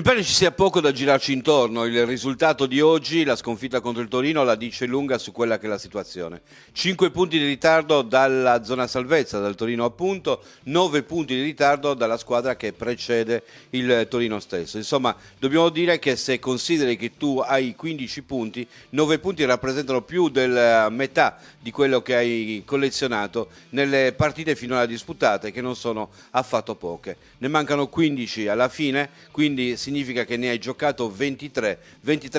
Mi pare ci sia poco da girarci intorno. Il risultato di oggi, la sconfitta contro il Torino, la dice lunga su quella che è la situazione. 5 punti di ritardo dalla zona salvezza, dal Torino appunto, 9 punti di ritardo dalla squadra che precede il Torino stesso. Insomma, dobbiamo dire che se consideri che tu hai 15 punti, 9 punti rappresentano più della metà di quello che hai collezionato nelle partite finora disputate, che non sono affatto poche. Ne mancano 15 alla fine, quindi significa che ne hai giocato 23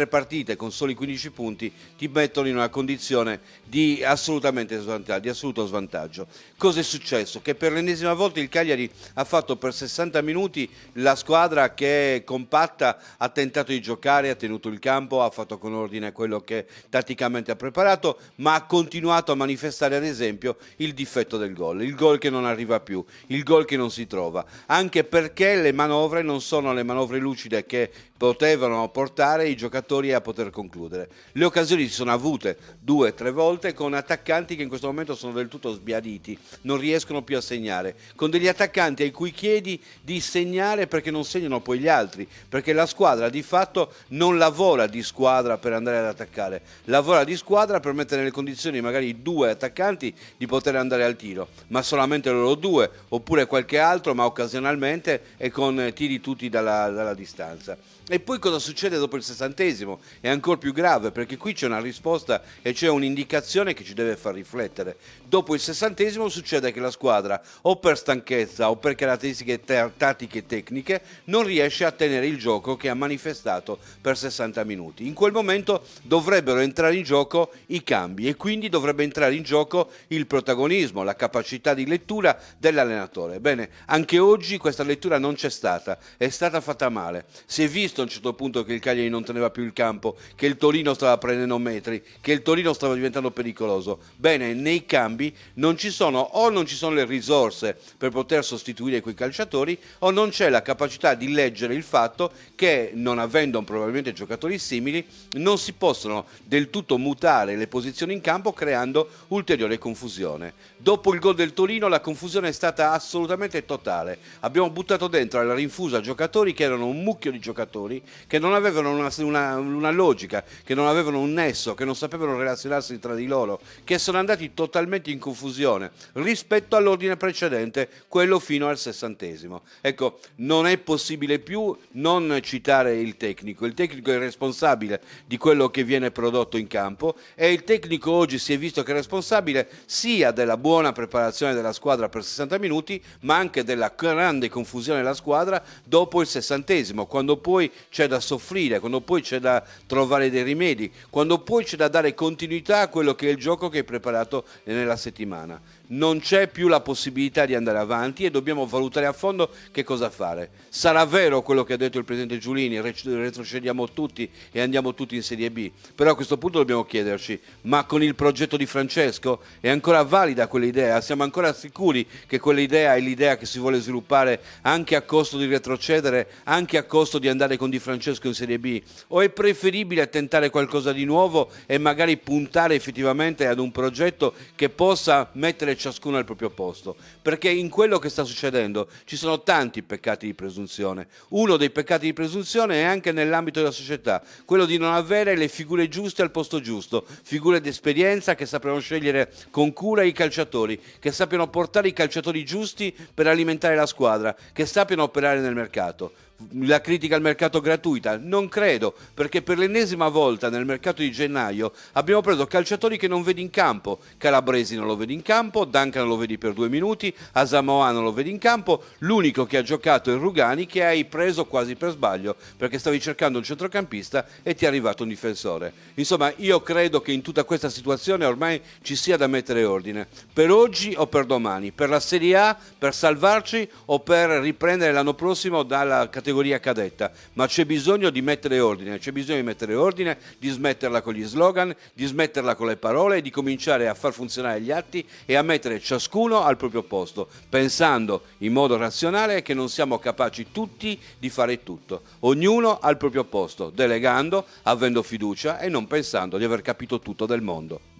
partite con soli 15 punti, ti mettono in una condizione di assoluto svantaggio. Cosa è successo? Che per l'ennesima volta il Cagliari ha fatto per 60 minuti la squadra che è compatta, ha tentato di giocare, ha tenuto il campo, ha fatto con ordine quello che tatticamente ha preparato, ma ha continuato a manifestare ad esempio il difetto del gol, il gol che non arriva più, il gol che non si trova, anche perché le manovre non sono le manovre lucide che potevano portare i giocatori a poter concludere. Le occasioni si sono avute 2-3 volte con attaccanti che in questo momento sono del tutto sbiaditi, non riescono più a segnare, con degli attaccanti ai cui chiedi di segnare perché non segnano poi gli altri, perché la squadra di fatto non lavora di squadra per andare ad attaccare, lavora di squadra per mettere nelle condizioni magari 2 attaccanti di poter andare al tiro, ma solamente loro 2, oppure qualche altro, ma occasionalmente e con tiri tutti dalla distanza. E poi cosa succede dopo il 60°? È ancora più grave, perché qui c'è una risposta e c'è un'indicazione che ci deve far riflettere. Dopo il 60° succede che la squadra, o per stanchezza o per caratteristiche tattiche e tecniche, non riesce a tenere il gioco che ha manifestato per 60 minuti. In quel momento dovrebbero entrare in gioco i cambi e quindi dovrebbe entrare in gioco il protagonismo, la capacità di lettura dell'allenatore. Bene, anche oggi questa lettura non c'è stata, è stata fatta male. Si è visto a un certo punto che il Cagliari non teneva più il campo, che il Torino stava prendendo metri, che il Torino stava diventando pericoloso. Bene, nei cambi non ci sono le risorse per poter sostituire quei calciatori, o non c'è la capacità di leggere il fatto che, non avendo probabilmente giocatori simili, non si possono del tutto mutare le posizioni in campo creando ulteriore confusione. Dopo il gol del Torino la confusione è stata assolutamente totale. Abbiamo buttato dentro alla rinfusa giocatori che erano un mucchio di giocatori che non avevano una logica, che non avevano un nesso, che non sapevano relazionarsi tra di loro, che sono andati totalmente in confusione rispetto all'ordine precedente, quello fino al 60°. Ecco, non è possibile più non citare il tecnico è responsabile di quello che viene prodotto in campo, e il tecnico oggi si è visto che è responsabile sia della buona preparazione della squadra per 60 minuti, ma anche della grande confusione della squadra dopo il 60°, quando poi c'è da soffrire, quando poi c'è da trovare dei rimedi, quando poi c'è da dare continuità a quello che è il gioco che hai preparato nella settimana. Non c'è più la possibilità di andare avanti e dobbiamo valutare a fondo che cosa fare. Sarà vero quello che ha detto il presidente Giulini, retrocediamo tutti e andiamo tutti in Serie B, però a questo punto dobbiamo chiederci, ma con il progetto di Francesco è ancora valida quell'idea? Siamo ancora sicuri che quell'idea è l'idea che si vuole sviluppare anche a costo di retrocedere, anche a costo di andare con Di Francesco in Serie B? O è preferibile tentare qualcosa di nuovo e magari puntare effettivamente ad un progetto che possa mettere ciascuno al proprio posto? Perché in quello che sta succedendo ci sono tanti peccati di presunzione. Uno dei peccati di presunzione è anche nell'ambito della società, quello di non avere le figure giuste al posto giusto, figure di esperienza che sappiano scegliere con cura i calciatori, che sappiano portare i calciatori giusti per alimentare la squadra, che sappiano operare nel mercato. La critica al mercato gratuita? Non credo, perché per l'ennesima volta nel mercato di gennaio abbiamo preso calciatori che non vedi in campo. Calabresi non lo vedi in campo, Duncan lo vedi per 2 minuti, Asamoah non lo vedi in campo, l'unico che ha giocato è Rugani, che hai preso quasi per sbaglio perché stavi cercando un centrocampista e ti è arrivato un difensore. Insomma, io credo che in tutta questa situazione ormai ci sia da mettere ordine, per oggi o per domani, per la Serie A, per salvarci o per riprendere l'anno prossimo dalla categoria cadetta. Ma c'è bisogno di mettere ordine, di smetterla con gli slogan, di smetterla con le parole, di cominciare a far funzionare gli atti e a mettere ciascuno al proprio posto, pensando in modo razionale che non siamo capaci tutti di fare tutto, ognuno al proprio posto, delegando, avendo fiducia e non pensando di aver capito tutto del mondo.